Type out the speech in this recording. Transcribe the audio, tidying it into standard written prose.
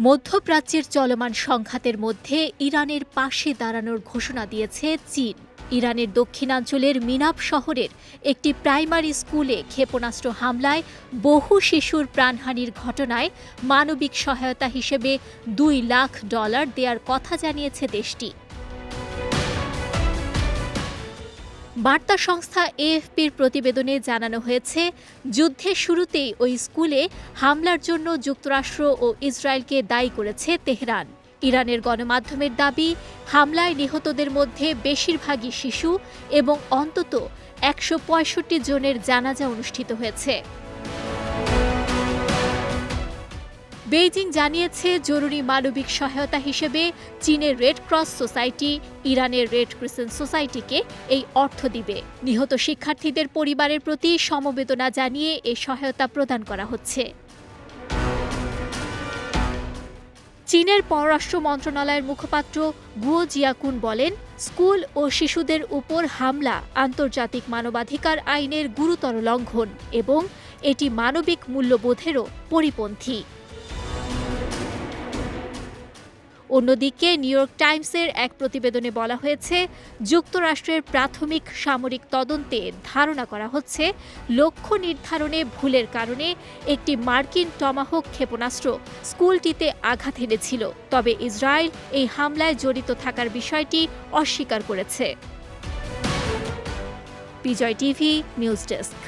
মধ্যপ্রাচ্যের চলমান সংঘাতের মধ্যে ইরানের পাশে দাঁড়ানোর ঘোষণা দিয়েছে চীন। ইরানের দক্ষিণাঞ্চলের মিনাব শহরের একটি প্রাইমারি স্কুলে ক্ষেপণাস্ত্র হামলায় বহু শিশুর প্রাণহানির ঘটনায় মানবিক সহায়তা হিসেবে $2 লাখ দেওয়ার কথা জানিয়েছে দেশটি। বার্তা সংস্থা এএফপির প্রতিবেদনে জানানো হয়েছে, যুদ্ধের শুরুতেই ওই স্কুলে হামলার জন্য যুক্তরাষ্ট্র ও ইসরায়েলকে দায়ী করেছে তেহরান। ইরানের গণমাধ্যমের দাবি, হামলায় নিহতদের মধ্যে বেশিরভাগই শিশু এবং অন্তত 165 জনের জানাজা অনুষ্ঠিত হয়েছে। বেইজিং জানিয়েছে, জরুরি মানবিক সহায়তা হিসেবে চীনের রেড ক্রস সোসাইটি ইরানের রেড ক্রিসেন্ট সোসাইটিকে এই অর্থ দিবে। নিহত শিক্ষার্থীদের পরিবারের প্রতি সমবেদনা জানিয়ে এই সহায়তা প্রদান করা হচ্ছে। চীনের পররাষ্ট্র মন্ত্রণালয়ের মুখপাত্র গুয়ো জিয়াকুন বলেন, স্কুল ও শিশুদের উপর হামলা আন্তর্জাতিক মানবাধিকার আইনের গুরুতর লঙ্ঘন এবং এটি মানবিক মূল্যবোধেরও পরিপন্থী। অন্যদিকে নিউ ইয়র্ক টাইমসের এক প্রতিবেদনে বলা হয়েছে, যুক্তরাষ্ট্রের প্রাথমিক সামরিক তদন্তে ধারণা করা হচ্ছে, লক্ষ্য নির্ধারণে ভুলের কারণে একটি মার্কিন টমাহক ক্ষেপণাস্ত্র স্কুলটিতে আঘাত এনেছিল। তবে ইসরায়েল এই হামলায় জড়িত থাকার বিষয়টি অস্বীকার করেছে। বিজয় টিভি নিউজ ডেস্ক।